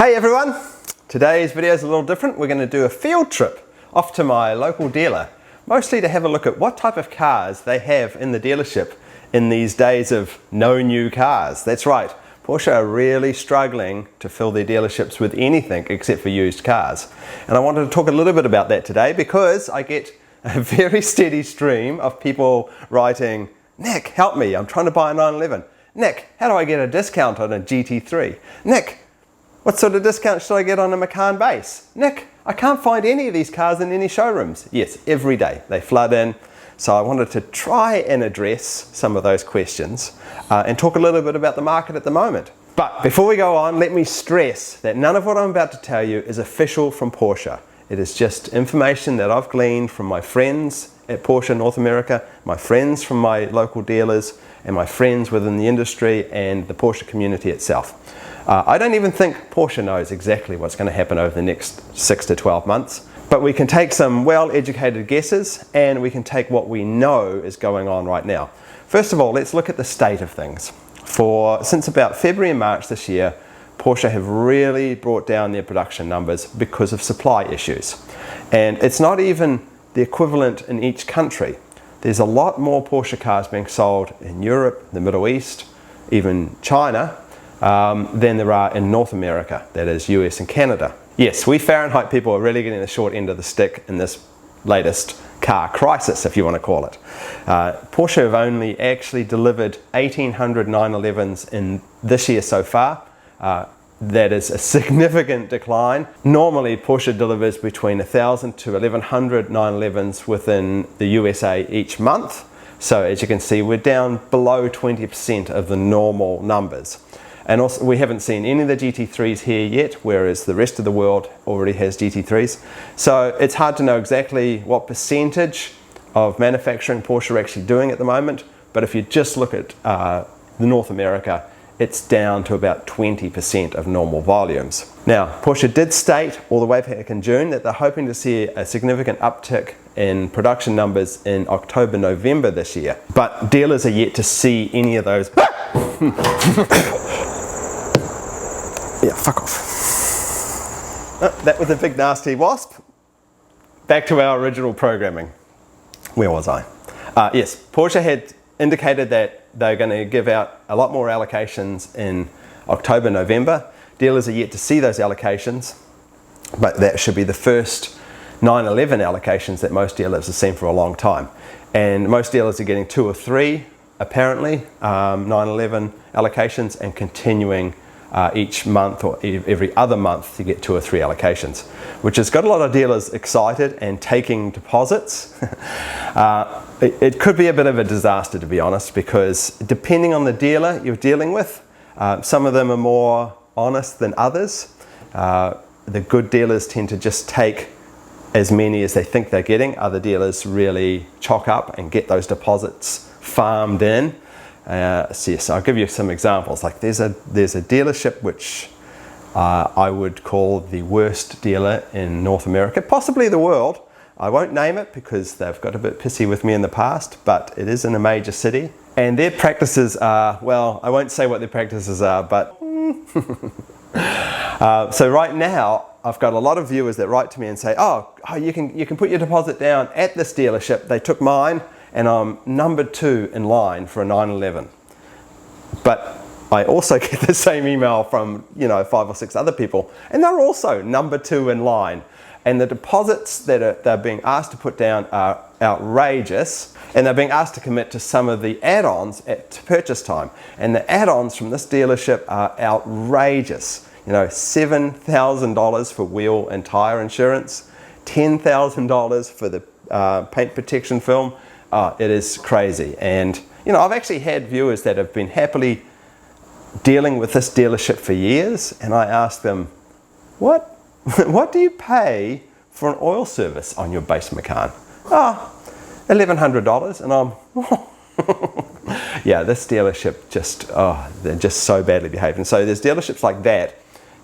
Hey everyone! Today's video is a little different. We're going to do a field trip off to my local dealer, mostly to have a look at what type of cars they have in the dealership in these days of no new cars. That's right, Porsche are really struggling to fill their dealerships with anything except for used cars. And I wanted to talk a little bit about that today because I get a very steady stream of people writing, "Nick, help me, I'm trying to buy a 911. Nick, how do I get a discount on a GT3? Nick, what sort of discount should I get on a Macan base? Nick, I can't find any of these cars in any showrooms." Yes, every day they flood in. So I wanted to try and address some of those questions and talk a little bit about the market at the moment. But before we go on, let me stress that none of what I'm about to tell you is official from Porsche. It is just information that I've gleaned from my friends at Porsche North America, my friends from my local dealers, and my friends within the industry and the Porsche community itself. I don't even think Porsche knows exactly what's going to happen over the next 6 to 12 months, but we can take some well-educated guesses and we can take what we know is going on right now. First of all, let's look at the state of things. Since about February and March this year, Porsche have really brought down their production numbers because of supply issues. And it's not even the equivalent in each country. There's a lot more Porsche cars being sold in Europe, the Middle East, even China, than there are in North America, that is US and Canada. Yes, we Fahrenheit people are really getting the short end of the stick in this latest car crisis, if you want to call it. Porsche have only actually delivered 1,800 911s in this year so far. That is a significant decline. Normally Porsche delivers between 1,000 to 1,100 911s within the USA each month. So as you can see, we're down below 20% of the normal numbers. And also, we haven't seen any of the GT3s here yet, whereas the rest of the world already has GT3s. So it's hard to know exactly what percentage of manufacturing Porsche are actually doing at the moment. But if you just look at the North America, it's down to about 20% of normal volumes. Now, Porsche did state all the way back in June that they're hoping to see a significant uptick in production numbers in October, November this year. But dealers are yet to see any of those. Yeah, fuck off. Oh, that was a big nasty wasp. Back to our original programming. Where was I? Yes, Porsche had indicated that they're going to give out a lot more allocations in October, November. Dealers are yet to see those allocations, but that should be the first 911 allocations that most dealers have seen for a long time. And most dealers are getting 2 or 3, apparently, 911 allocations and continuing each month or every other month to get 2 or 3 allocations, which has got a lot of dealers excited and taking deposits. It could be a bit of a disaster, to be honest, because depending on the dealer you're dealing with, some of them are more honest than others. The good dealers tend to just take as many as they think they're getting. Other dealers really chalk up and get those deposits farmed in. So yes, I'll give you some examples. Like there's a dealership which I would call the worst dealer in North America, possibly the world. I won't name it because they've got a bit pissy with me in the past, but it is in a major city. And their practices are, well, I won't say what their practices are, but so right now I've got a lot of viewers that write to me and say, oh, you can put your deposit down at this dealership. They took mine and I'm number 2 in line for a 911. But I also get the same email from 5 or 6 other people, and they're also number 2 in line. And the deposits that they're being asked to put down are outrageous, and they're being asked to commit to some of the add-ons at purchase time. And the add-ons from this dealership are outrageous. $7,000 for wheel and tire insurance, $10,000 for the paint protection film. It is crazy. And I've actually had viewers that have been happily dealing with this dealership for years, and I ask them, what do you pay for an oil service on your base Macan? $1,100. And I'm yeah, this dealership they're just so badly behaved. And so there's dealerships like that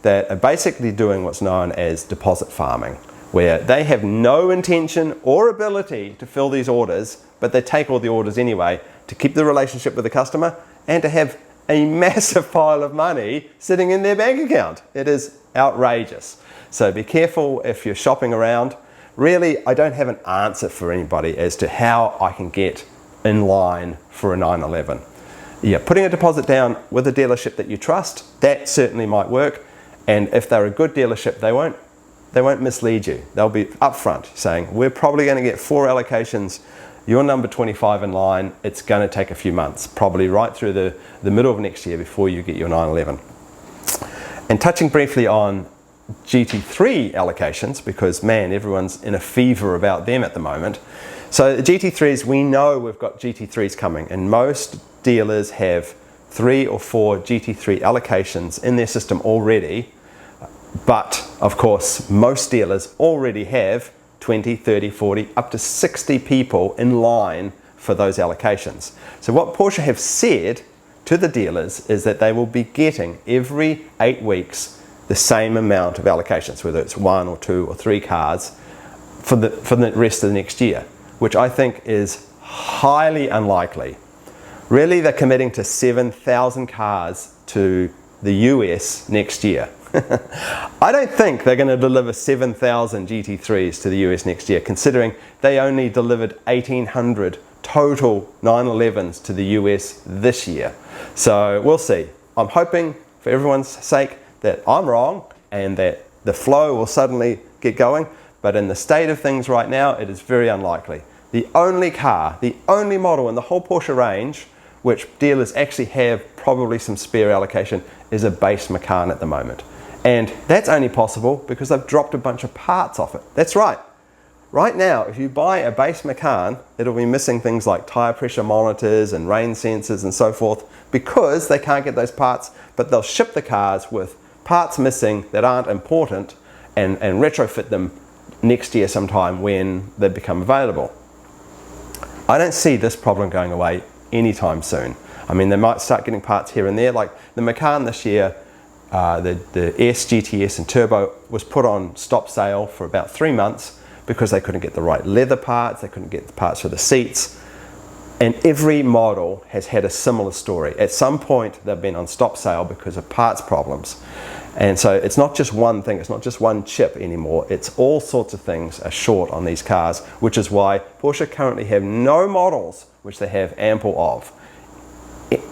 are basically doing what's known as deposit farming, where they have no intention or ability to fill these orders, but they take all the orders anyway to keep the relationship with the customer and to have a massive pile of money sitting in their bank account. It is outrageous. So be careful if you're shopping around. Really, I don't have an answer for anybody as to how I can get in line for a 911. Yeah, putting a deposit down with a dealership that you trust, that certainly might work. And if they're a good dealership, they won't mislead you. They'll be upfront saying, we're probably going to get 4 allocations. You're number 25 in line. It's going to take a few months, probably right through the middle of next year before you get your 911. And touching briefly on Gt3 allocations, because man, everyone's in a fever about them at the moment. So the Gt3s, we know we've got Gt3s coming, and most dealers have 3 or 4 Gt3 allocations in their system already. But of course, most dealers already have 20, 30, 40, up to 60 people in line for those allocations. So what Porsche have said to the dealers is that they will be getting every 8 weeks the same amount of allocations, whether it's 1 or 2 or 3 cars for the rest of the next year, which I think is highly unlikely. Really, they're committing to 7,000 cars to the US next year. I don't think they're going to deliver 7,000 GT3s to the US next year, considering they only delivered 1,800 total 911s to the US this year. So we'll see. I'm hoping, for everyone's sake, that I'm wrong and that the flow will suddenly get going, but in the state of things right now, it is very unlikely. The only car, the only model in the whole Porsche range which dealers actually have probably some spare allocation is a base Macan at the moment. And that's only possible because they've dropped a bunch of parts off it. That's right. Right now, if you buy a base Macan, it'll be missing things like tire pressure monitors and rain sensors and so forth because they can't get those parts, but they'll ship the cars with parts missing that aren't important and retrofit them next year sometime when they become available. I don't see this problem going away anytime soon. I mean, they might start getting parts here and there, like the Macan this year, the S, GTS and Turbo was put on stop sale for about 3 months because they couldn't get the right leather parts, they couldn't get the parts for the seats. And every model has had a similar story. At some point, they've been on stop sale because of parts problems. And so it's not just one thing, it's not just one chip anymore, it's all sorts of things are short on these cars, which is why Porsche currently have no models which they have ample of.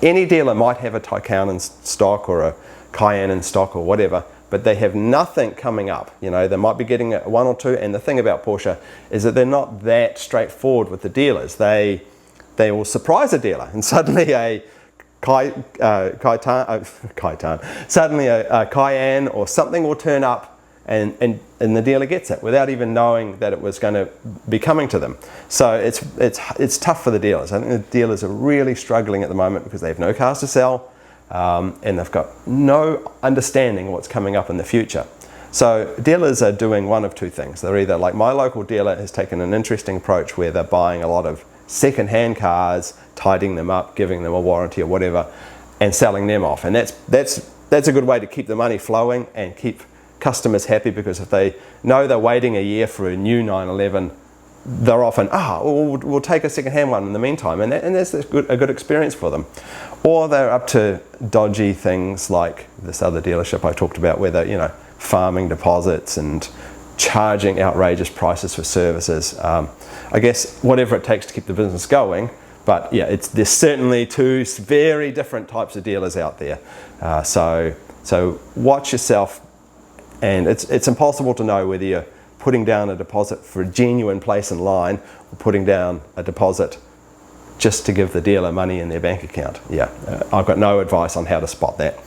Any dealer might have a Taycan in stock or a Cayenne in stock or whatever, but they have nothing coming up. You know, they might be getting 1 or 2, and the thing about Porsche is that they're not that straightforward with the dealers. They will surprise a dealer, and suddenly a suddenly a Cayenne or something will turn up, and the dealer gets it without even knowing that it was going to be coming to them. So it's tough for the dealers. I think the dealers are really struggling at the moment because they have no cars to sell, and they've got no understanding of what's coming up in the future. So dealers are doing one of 2 things. They're either, like my local dealer has taken an interesting approach where they're buying a lot of second-hand cars, tidying them up, giving them a warranty or whatever, and selling them off. And that's a good way to keep the money flowing and keep customers happy, because if they know they're waiting a year for a new 911, they're often, we'll take a second-hand one in the meantime, and that's a good experience for them. Or they're up to dodgy things like this other dealership I talked about, where they're farming deposits and charging outrageous prices for services. I guess whatever it takes to keep the business going. But yeah, there's certainly 2 very different types of dealers out there. So watch yourself, and it's impossible to know whether you're putting down a deposit for a genuine place in line or putting down a deposit just to give the dealer money in their bank account. Yeah, I've got no advice on how to spot that.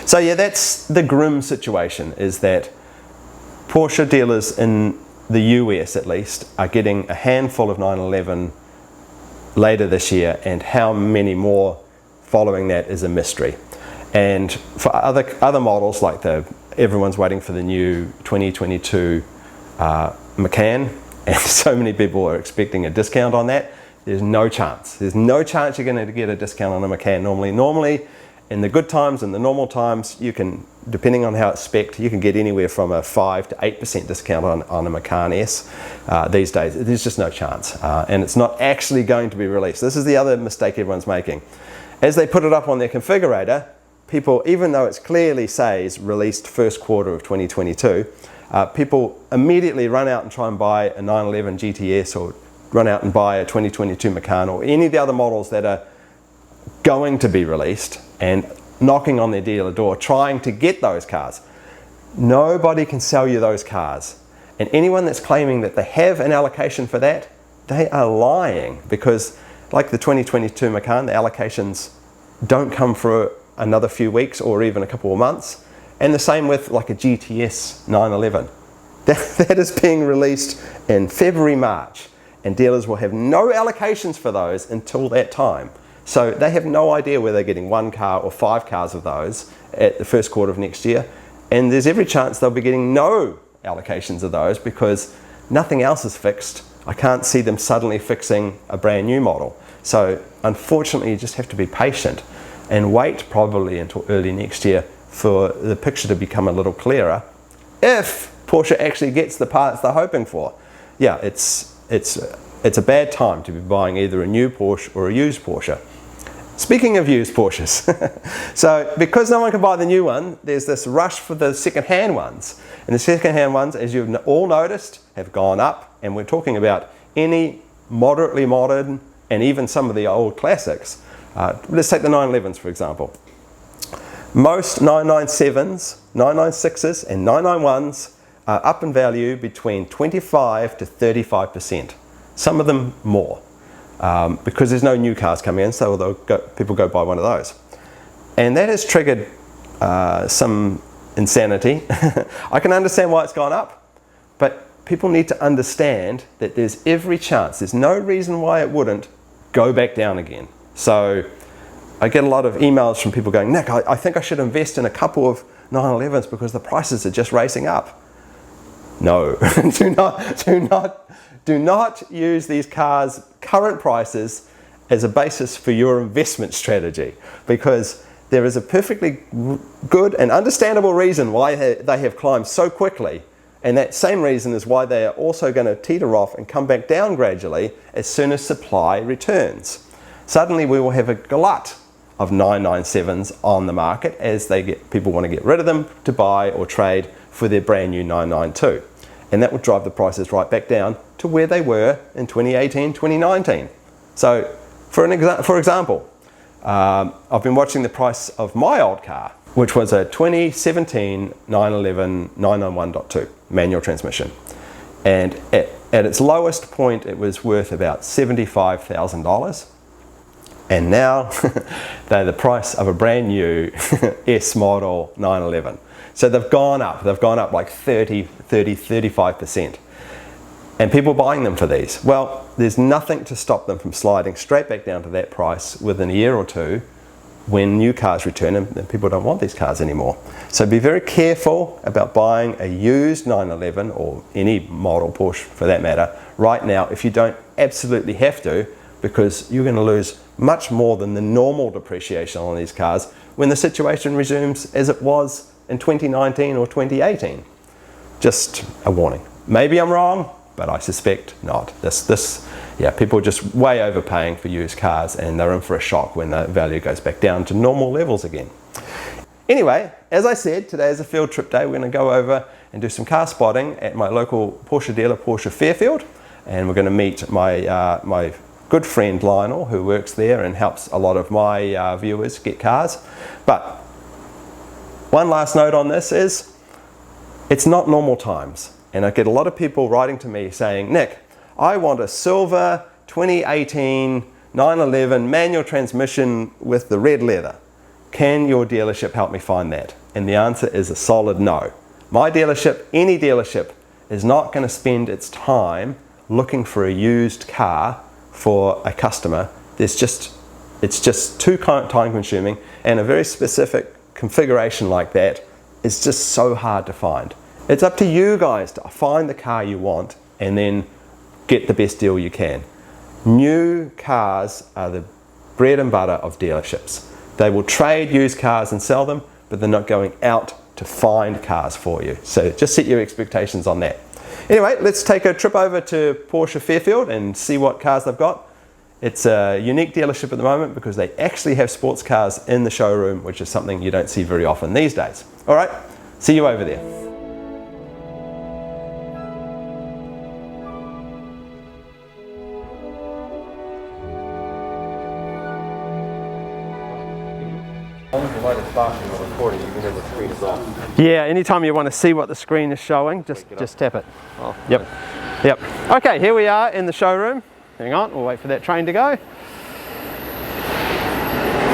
So yeah, that's the grim situation, is that Porsche dealers in the US at least are getting a handful of 911 later this year, and how many more following that is a mystery. And for other models, like everyone's waiting for the new 2022 Macan, and so many people are expecting a discount on that. There's no chance. There's no chance you're going to get a discount on a Macan normally. In the good times and the normal times, you can, depending on how it's spec'd, you can get anywhere from a 5 to 8% discount on a Macan S. These days, there's just no chance. And it's not actually going to be released. This is the other mistake everyone's making. as they put it up on their configurator, people, even though it clearly says released first quarter of 2022, people immediately run out and try and buy a 911 GTS or run out and buy a 2022 Macan or any of the other models that are going to be released and knocking on their dealer door trying to get those cars. Nobody can sell you those cars. And anyone that's claiming that they have an allocation for that, they are lying, because like the 2022 Macan, the allocations don't come for another few weeks or even a couple of months. And the same with like a GTS 911. That is being released in February, March, and dealers will have no allocations for those until that time. So they have no idea whether they're getting 1 car or 5 cars of those at the first quarter of next year. And there's every chance they'll be getting no allocations of those because nothing else is fixed. I can't see them suddenly fixing a brand new model. So unfortunately, you just have to be patient and wait probably until early next year for the picture to become a little clearer, if Porsche actually gets the parts they're hoping for. Yeah, it's a bad time to be buying either a new Porsche or a used Porsche. Speaking of used Porsches, so because no one can buy the new one, there's this rush for the second-hand ones. And the second-hand ones, as you've all noticed, have gone up. And we're talking about any moderately modern and even some of the old classics. Let's take the 911s, for example. Most 997s, 996s and 991s are up in value between 25 to 35%. Some of them more. Because there's no new cars coming in, so people go buy one of those. And that has triggered some insanity. I can understand why it's gone up, but people need to understand that there's every chance, there's no reason why it wouldn't go back down again. So I get a lot of emails from people going, Nick, I think I should invest in a couple of 911s because the prices are just racing up. No, do not use these cars' current prices as a basis for your investment strategy, because there is a perfectly good and understandable reason why they have climbed so quickly, and that same reason is why they are also going to teeter off and come back down gradually as soon as supply returns. Suddenly we will have a glut of 997s on the market as people want to get rid of them to buy or trade for their brand new 992. And that will drive the prices right back down to where they were in 2018, 2019. So for example, I've been watching the price of my old car, which was a 2017 911 991.2 manual transmission. And at its lowest point, it was worth about $75,000. And now they're the price of a brand new S model 911. So they've gone up like 35%. And people buying them for these. Well, there's nothing to stop them from sliding straight back down to that price within a year or two when new cars return and people don't want these cars anymore. So be very careful about buying a used 911 or any model Porsche for that matter right now if you don't absolutely have to, because you're going to lose much more than the normal depreciation on these cars when the situation resumes as it was in 2019 or 2018. Just a warning. Maybe I'm wrong, but I suspect not. People are just way overpaying for used cars and they're in for a shock when the value goes back down to normal levels again. Anyway, as I said, today is a field trip day. We're going to go over and do some car spotting at my local Porsche dealer, Porsche Fairfield, and we're going to meet my good friend Lionel, who works there and helps a lot of my viewers get cars. But one last note on this is, it's not normal times. And I get a lot of people writing to me saying, Nick, I want a silver 2018 911 manual transmission with the red leather. Can your dealership help me find that? And the answer is a solid no. My dealership, any dealership, is not going to spend its time looking for a used car for a customer. It's just too time consuming, and a very specific configuration like that is just so hard to find. It's up to you guys to find the car you want and then get the best deal you can. New cars are the bread and butter of dealerships. They will trade used cars and sell them, but they're not going out to find cars for you. So just set your expectations on that. Anyway, let's take a trip over to Porsche Fairfield and see what cars they've got. It's a unique dealership at the moment because they actually have sports cars in the showroom, which is something you don't see very often these days. All right, see you over there. Yeah, anytime you want to see what the screen is showing, just tap it. Oh, yep. nice. Yep. Okay, here we are in the showroom. Hang on, we'll wait for that train to go.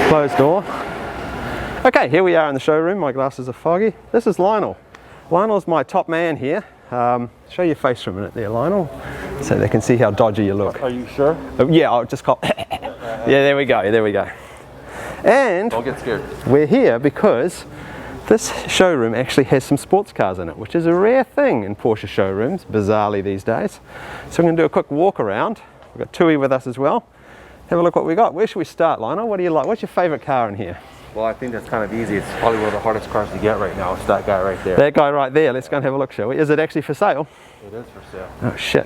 Closed door. Okay, here we are in the showroom. My glasses are foggy. This is Lionel. Lionel's my top man here. Show your face for a minute there, Lionel, so they can see how dodgy you look. Are you sure? Yeah, I'll just call. Yeah, there we go, there we go. And don't get scared. We're here because this showroom actually has some sports cars in it, which is a rare thing in Porsche showrooms, bizarrely these days. So I'm going to do a quick walk around. We've got Tui with us as well. Have a look what we got. Where should we start, Lionel? What do you like? What's your favourite car in here? Well, I think that's kind of easy. It's probably one of the hardest cars to get right now. It's that guy right there. That guy right there. Let's go and have a look, shall we? Is it actually for sale? It is for sale. Oh, shit.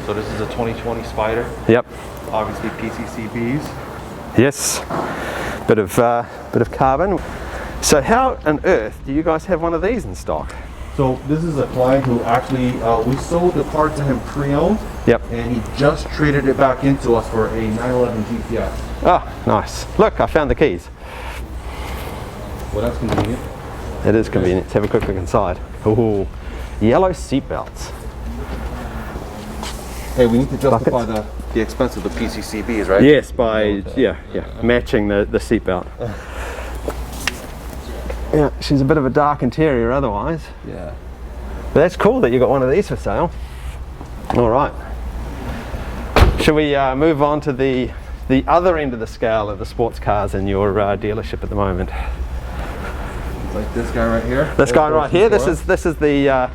So this is a 2020 Spider. Yep. Obviously PCCBs. Yes. Bit of carbon. So how on earth do you guys have one of these in stock? So this is a client who actually, we sold the car to him pre-owned. Yep. And he just traded it back into us for a 911 GTS. Oh, nice. Look, I found the keys. Well, that's convenient. It is convenient. Let's have a quick look inside. Ooh, yellow seat belts. Hey, we need to justify the expense of the PCCBs, right? Yes, by matching the seat belt. Yeah, she's a bit of a dark interior otherwise. Yeah. But that's cool that you got one of these for sale. All right. Shall we move on to the other end of the scale of the sports cars in your dealership at the moment? Like this guy right here. This guy right here. This is the. You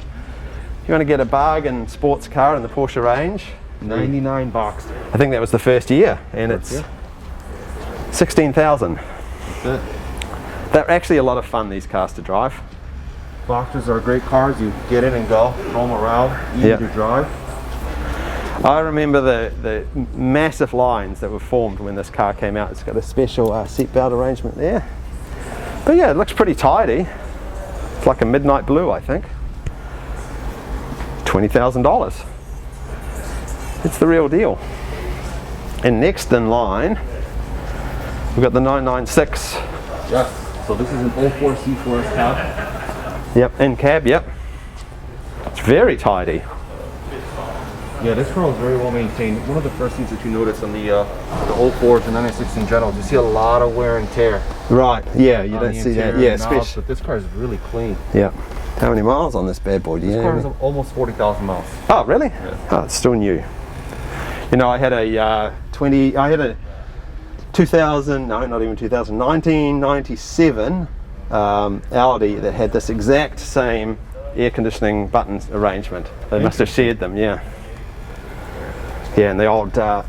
want to get a bargain sports car in the Porsche range? 99 bucks. I think that was the first year, and it's 16,000. That's it. They're actually a lot of fun, these cars to drive. Boxers are great cars. You get in and go, throw them around, easy to drive. I remember the massive lines that were formed when this car came out. It's got a special seat belt arrangement there. But yeah, it looks pretty tidy. It's like a midnight blue, I think. $20,000. It's the real deal. And next in line, we've got the 996. Yes. So this is an 04 C4S cab. Yep, in cab, yep. It's very tidy. Yeah, this car is very well maintained. One of the first things that you notice on the 04s and 996 in general, you see a lot of wear and tear. Right, yeah, you don't see that. Yeah, especially. But this car is really clean. Yeah. How many miles on this bad boy? Do you know? This car is almost 40,000 miles. Oh, really? Yeah. Oh, it's still new. You know, I had a 1997 Audi that had this exact same air conditioning button arrangement. They must have shared them, yeah. Yeah, and the old, the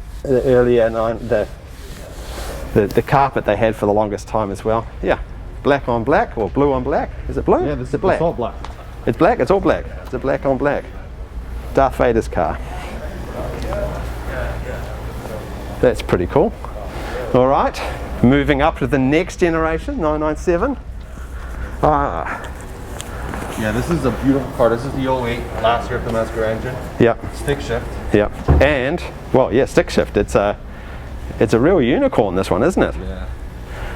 carpet they had for the longest time as well. Yeah, black on black or blue on black. Is it blue? Yeah, this is black. all black. It's black. It's all black. It's a black on black. Darth Vader's car. That's pretty cool. All right, moving up to the next generation, 997. Yeah, this is a beautiful car. This is the 08, last year of the Mesger engine. Yep. Stick shift. Yep. And, well, yeah, stick shift. It's a real unicorn, this one, isn't it? Yeah.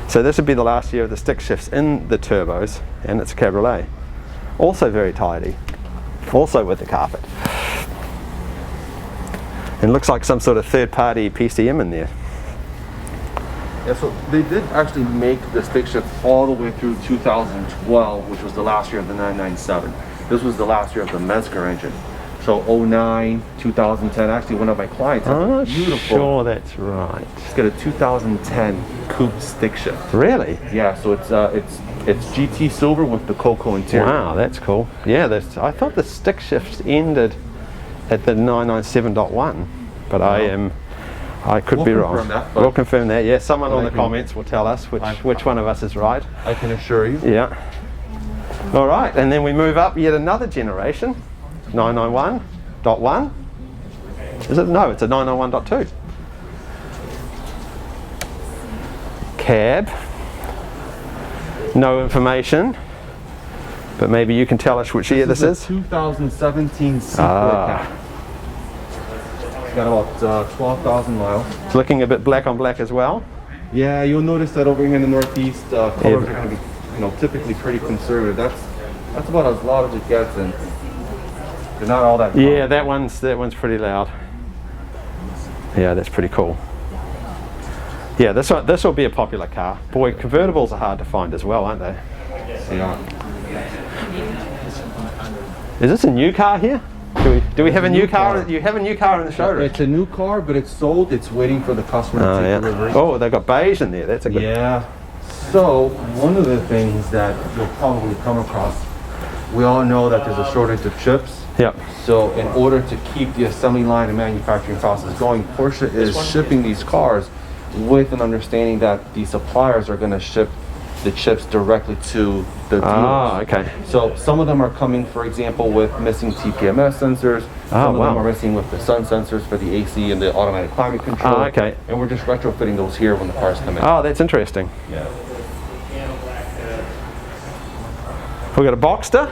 So this would be the last year of the stick shifts in the turbos, and it's a cabriolet. Also very tidy. Also with the carpet. And looks like some sort of third-party PCM in there. Yeah, so they did actually make the stick shift all the way through 2012, which was the last year of the 997. This was the last year of the Mesger engine. So 09, 2010, actually one of my clients has a beautiful. Sure, that's right. It's got a 2010 coupe stick shift. Really? Yeah, so it's GT silver with the cocoa interior. Wow, that's cool. Yeah, I thought the stick shifts ended at the 997.1, but I could be wrong. We'll confirm that. Yeah, someone on the comments will tell us which one of us is right. I can assure you. Yeah. All right, and then we move up yet another generation, 991.1. Is it? No, it's a 991.2. cab. No information, but maybe you can tell us which year this is. 2017 cab. It's got about 12,000 miles. It's looking a bit black on black as well. Yeah, you'll notice that over here in the Northeast, colors are going to be, typically pretty conservative. That's about as loud as it gets, and they're not all that. Yeah, that one's pretty loud. Yeah, that's pretty cool. Yeah, this will be a popular car. Boy, convertibles are hard to find as well, aren't they? Yeah. Is this a new car here? Do we have a new car? You have a new car in the showroom? It's a new car, but it's sold. It's waiting for the customer to take delivery. Oh, they've got beige in there. That's a good. Yeah. So one of the things that you'll probably come across, we all know that there's a shortage of chips. Yep. So in order to keep the assembly line and manufacturing process going, Porsche is shipping these cars with an understanding that the suppliers are going to ship the chips directly to the dealers. Ah, okay. So some of them are coming, for example, with missing TPMS sensors. Some of them are missing with the sun sensors for the AC and the automatic climate control. Ah, okay. And we're just retrofitting those here when the cars come in. Oh, that's interesting. Yeah. We've got a Boxster.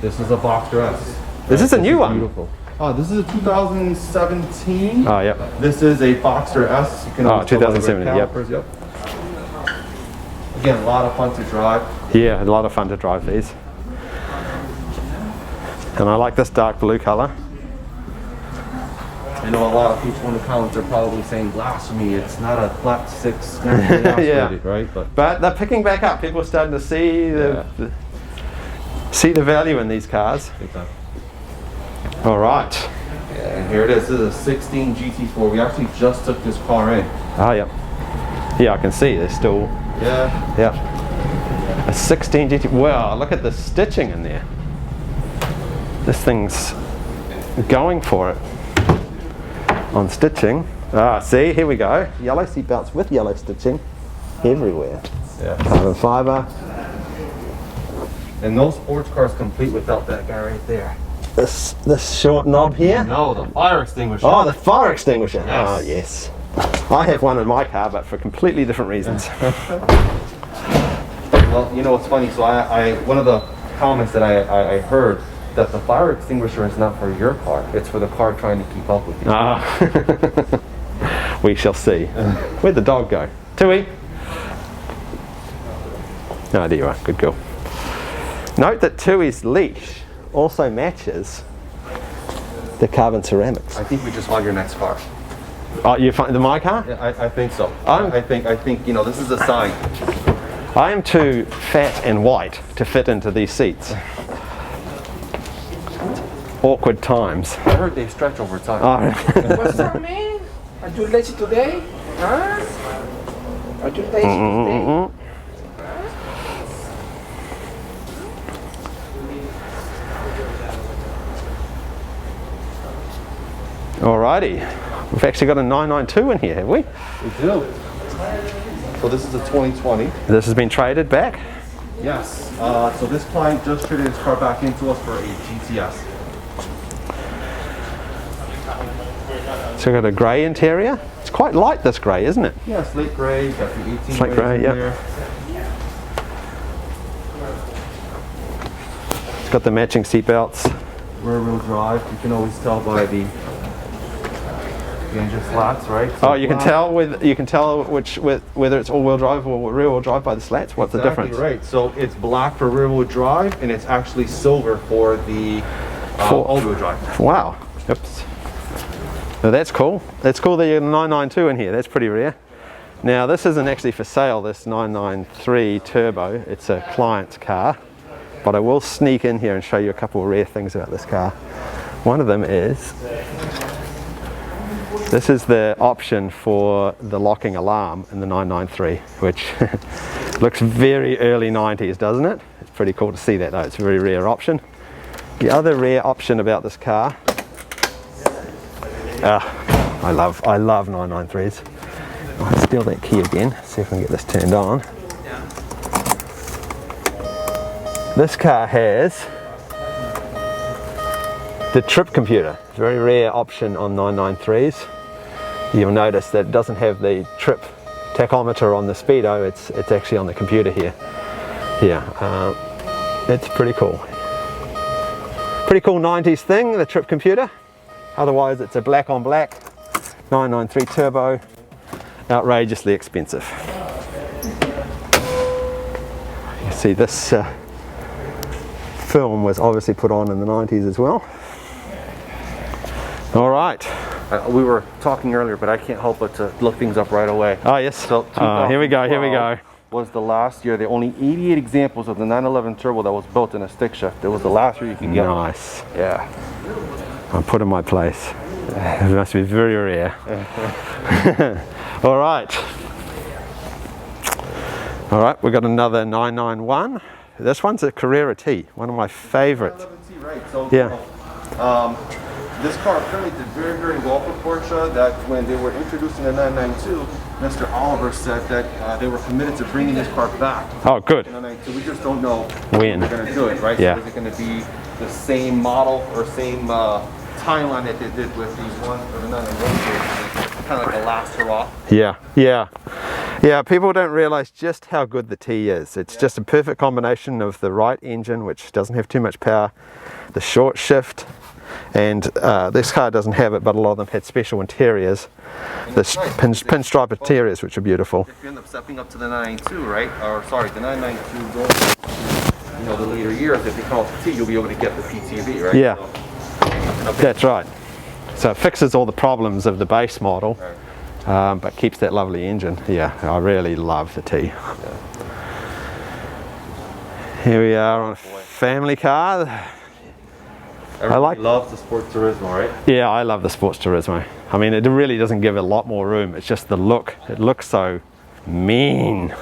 This is a Boxster S. Is this a new one? Beautiful. Oh, this is a 2017. Oh, yep. This is a Boxster S. You can always tell by the red 2017, yep. calipers, yep. Again, a lot of fun to drive. Yeah, a lot of fun to drive these. And I like this dark blue color. I know a lot of people in the comments are probably saying blasphemy. It's not a flat 6 naturally aspirated, right? But they're picking back up. People are starting to see see the value in these cars. All right. Yeah, and here it is. This is a 16 GT4. We actually just took this car in. Oh, yeah. Yeah, I can see there's still. Yeah. Yeah. A 16 GT. Wow, look at the stitching in there. This thing's going for it on stitching. Ah, see, here we go. Yellow seat belts with yellow stitching everywhere. Yeah. Carbon fiber. And no sports cars complete without that guy right there. This short knob here. No, the fire extinguisher. Oh, the fire extinguisher. Yes. Oh, yes. I have one in my car, but for completely different reasons. Well, it's funny. So one of the comments that I heard that the fire extinguisher is not for your car. It's for the car trying to keep up with you. Ah. We shall see. Where'd the dog go? Tui. Oh, there you are. Good girl. Note that Tui's leash also matches the carbon ceramics. I think we just want your next car. Oh, you find my car? Yeah, I think so. I think this is a sign. I am too fat and white to fit into these seats. Awkward times. I heard they stretch over time. Oh. What's up, man? Are you lazy today? Huh? Are you lazy today? Alrighty. We've actually got a 992 in here, have we? We do. So this is a 2020. This has been traded back? Yes. So this client just traded his car back into us for a GTS. So we've got a grey interior. It's quite light, this grey, isn't it? Yeah, slate gray. Got the 18 Slate grey, yep. there. It's got the matching seat belts. Rear wheel drive. You can always tell by the engine slats, right? So Oh, you can tell whether it's all-wheel drive or rear-wheel drive by the slats. What's the difference? Right. So it's black for rear-wheel drive, and it's actually silver for the all-wheel drive. Wow. Oops. Now that's cool. That's cool that you have a 992 in here. That's pretty rare. Now this isn't actually for sale, this 993 Turbo. It's a client's car. But I will sneak in here and show you a couple of rare things about this car. One of them is, this is the option for the locking alarm in the 993, which looks very early 90s, doesn't it? It's pretty cool to see that though. It's a very rare option. The other rare option about this car, I love 993s. I'll steal that key again, see if I can get this turned on. This car has the trip computer. It's a very rare option on 993s. You'll notice that it doesn't have the trip tachometer on the speedo, it's actually on the computer here. Yeah, it's pretty cool. Pretty cool 90s thing, the trip computer. Otherwise it's a black on black 993 turbo, outrageously expensive. You see this film was obviously put on in the 90s as well. All right. We were talking earlier, but I can't help but to look things up right away. Oh yes. So Here we go. Here we go. Was the last year. There are only 88 examples of the 911 turbo that was built in a stick shift. It was the last year you could get. Nice. Yeah. I'm put in my place. It must be very rare. All right. All right. We've got another 991. This one's a Carrera T, one of my favorites. Right. So, Yeah. This car apparently did very, very well for Porsche. That when they were introducing the 992, Mr. Oliver said that they were committed to bringing this car back. Oh, good. The 992. We just don't know When they're going to do it, right? Yeah. So is it going to be the same model or same timeline that they did with these ones for the 991? Kind of like a last hurrah. Yeah, yeah. Yeah, people don't realize just how good the T is. It's just a perfect combination of the right engine, which doesn't have too much power, the short shift, and this car doesn't have it, but a lot of them had special interiors, the pinstripe interiors, which are beautiful. If you end up stepping up to the 992, right? Or sorry, the 992 going, you know, the later years, if you call it the T, you'll be able to get the PTV, right? Yeah, So, okay. that's right. So it fixes all the problems of the base model, but keeps that lovely engine. Yeah, I really love the T. Here we are on a family car. Everybody loves the Sport Turismo, right? Yeah, I love the Sports Turismo. I mean, it really doesn't give it a lot more room. It's just the look. It looks so mean.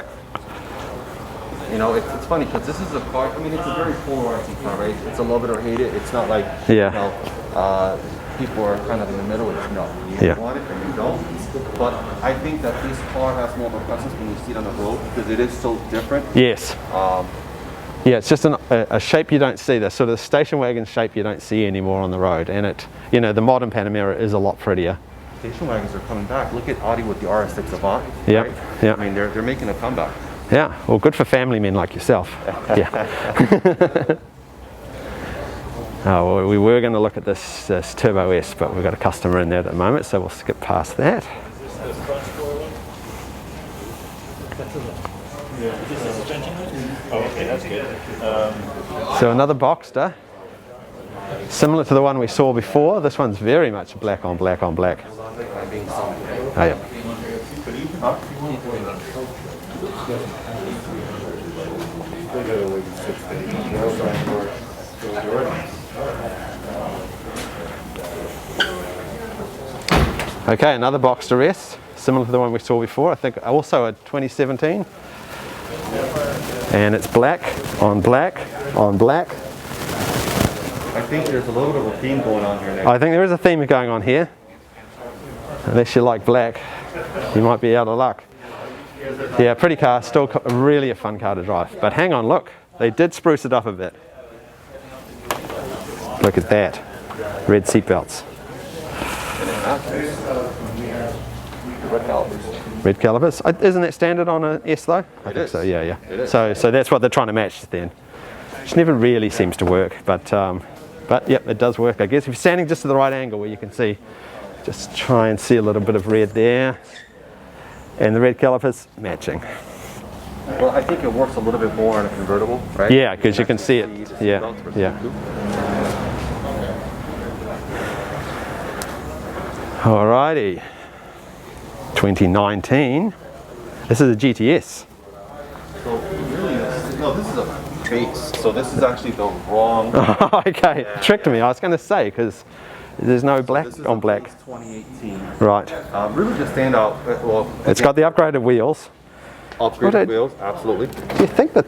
You know, it's funny because this is a car, I mean, it's a very polarizing car, right? It's a love it or hate it. It's not like, Yeah. you know, people are kind of in the middle. It's no, you want it or you don't. But I think that this car has more of a presence when you see it on the road because it is so different. Yes. Yeah, it's just a shape you don't see. The sort of station wagon shape you don't see anymore on the road. And it, you know, the modern Panamera is a lot prettier. Station wagons are coming back. Look at Audi with the RS6 Avant. Yeah, Right? yeah. I mean, they're making a comeback. Yeah, well, good for family men like yourself. Yeah. Oh, well, we were going to look at this Turbo S, but we've got a customer in there at the moment, so we'll skip past that. Oh, okay, that's good. So another Boxster, similar to the one we saw before. This one's very much black on black on black. Oh, yeah. Okay, another Boxster S, similar to the one we saw before. I think also a 2017. And it's black on black on black. I think there's a little bit of a theme going on here. I think there is a theme going on here. Unless you like black, you might be out of luck. Yeah, pretty car, still really a fun car to drive. But hang on, look, they did spruce it up a bit. Look at that, red seatbelts. Red calipers. Red calipers. Isn't that standard on an S though? I think so. Yeah, yeah. It is. So that's what they're trying to match then. Which never really seems to work, but yep, it does work. I guess if you're standing just to the right angle where you can see, just try and see a little bit of red there, and the red calipers matching. Well, I think it works a little bit more on a convertible, right? Yeah, because you can see it. Yeah, yeah. Alrighty. 2019. This is a GTS. So really, no, this is a base. So this is actually the wrong. Okay, tricked me. I was going to say because there's no black This is on a black. base 2018. Right. Really, the standout. Well, It's got the upgraded wheels. upgraded wheels, absolutely. You think that?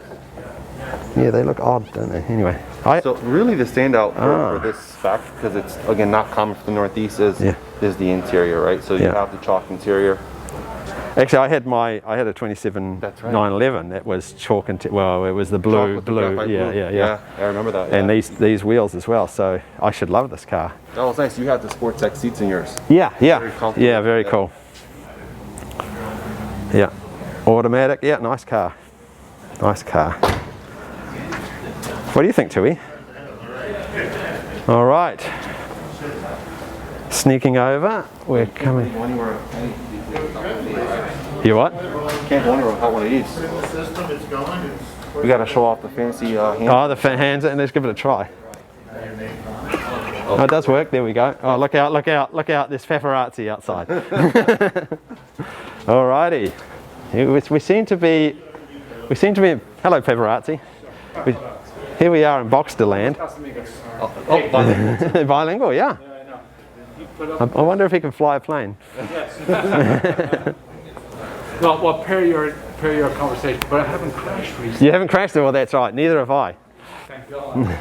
Yeah, they look odd, don't they? Anyway, So really, the standout for this spec, because it's again not common for the Northeast, is the interior, right? So you have the chalk interior. Actually, I had a 27 That's right. 911 that was chalk well, it was the blue, yeah. I remember that. And these wheels as well. So I should love this car. That was nice. You had the Sport Tech seats in yours. Yeah, Very comfortable. yeah, very cool. Yeah, automatic. Yeah, nice car. Nice car. What do you think, Tui? All right. Sneaking over. We're coming. You what? Can't go anywhere without one of these. We gotta show off the fancy hand. Oh, the hands, and let's give it a try. Oh, it does work. There we go. Oh, look out! Look out! Look out! There's paparazzi outside. Alrighty. We seem to be. Hello, paparazzi. Here we are in Boxster land. Bilingual. Bilingual, yeah. I wonder if he can fly a plane. Well, per your conversation, but I haven't crashed recently. You haven't crashed it? Well, that's right. Neither have I. Thank God.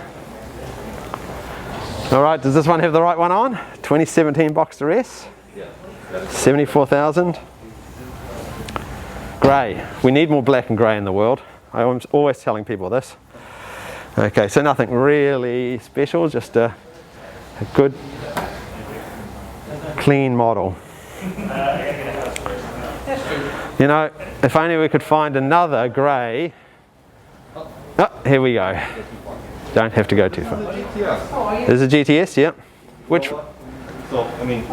All right, does this one have the right one on? 2017 Boxster S. 74,000. Grey. We need more black and grey in the world. I'm always telling people this. Okay, so nothing really special, just a good, clean model. You know, if only we could find another grey. Oh, here we go. Don't have to go too far. There's a GTS, yeah. Which? So, I mean,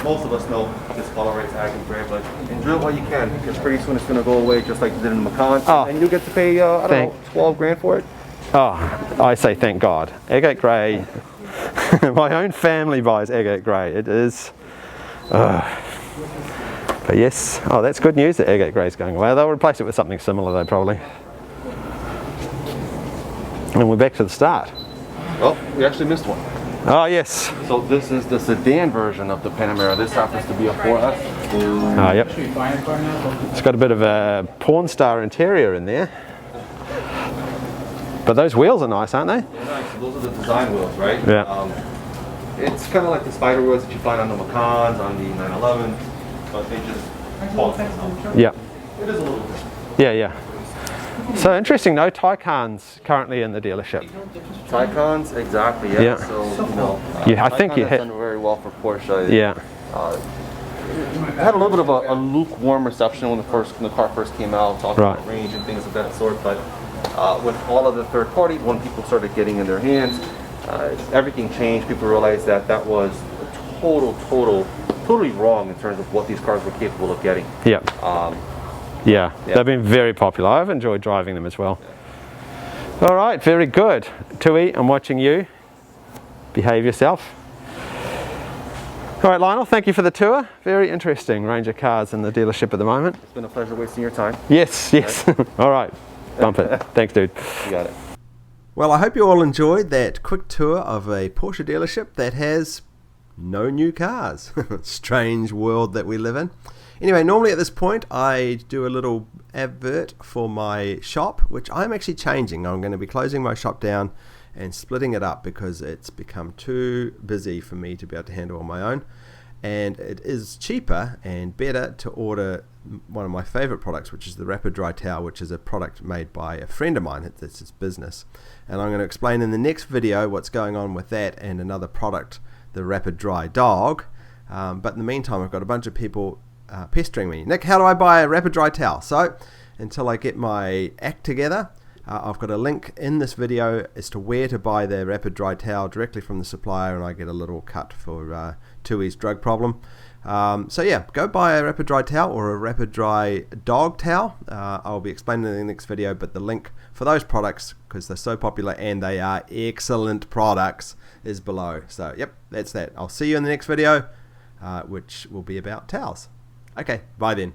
most of us know this color rate's ag and gray, but enjoy what you can, because pretty soon it's going to go away just like you did in the Macan. Oh, and you get to pay, I don't know, 12 grand for it. Oh, I say thank God. Agate Grey. My own family buys Agate Grey. It is. But yes, oh, that's good news that Agate Grey is going away. They'll replace it with something similar though, probably. And we're back to the start. Oh, we actually missed one. Oh, yes. So this is the sedan version of the Panamera. This happens to be a 4S. Oh, yep. It's got a bit of a porn star interior in there. But those wheels are nice, aren't they? They're nice. So those are the design wheels, right? Yeah. It's kind of like the spider wheels that you find on the Macans, on the 911, but they just fall. Yeah. It is a little different. Yeah, yeah. So interesting, no Taycans currently in the dealership. Taycans, exactly, yeah. Yeah. So, you know, Yeah, I think you hit. done very well for Porsche. Yeah. It had a little bit of a lukewarm reception when the car first came out, talking about range and things of that sort, but with all of the third parties, when people started getting in their hands, everything changed. People realized that that was totally wrong in terms of what these cars were capable of getting. Yeah. Yeah, they've been very popular. I've enjoyed driving them as well. Yeah. All right, very good. Tui, I'm watching you. Behave yourself. All right, Lionel, thank you for the tour. Very interesting range of cars in the dealership at the moment. It's been a pleasure wasting your time. Yes, yes. All right, bump it. Thanks, dude. You got it. Well, I hope you all enjoyed that quick tour of a Porsche dealership that has no new cars. Strange world that we live in. Anyway, normally at this point I do a little advert for my shop, which I'm actually changing. I'm going to be closing my shop down and splitting it up because it's become too busy for me to be able to handle on my own. And it is cheaper and better to order one of my favorite products, which is the Rapid Dry Towel, which is a product made by a friend of mine. It's his business. And I'm going to explain in the next video what's going on with that and another product, the Rapid Dry Dog. But in the meantime, I've got a bunch of people pestering me. Nick, how do I buy a Rapid Dry Towel? So until I get my act together, I've got a link in this video as to where to buy the Rapid Dry Towel directly from the supplier, and I get a little cut for Tui's drug problem. So yeah, go buy a Rapid Dry Towel or a Rapid Dry Dog Towel. I'll be explaining in the next video, but the link for those products, because they're so popular and they are excellent products, is below. So yep, that's that. I'll see you in the next video, which will be about towels. Okay, bye then.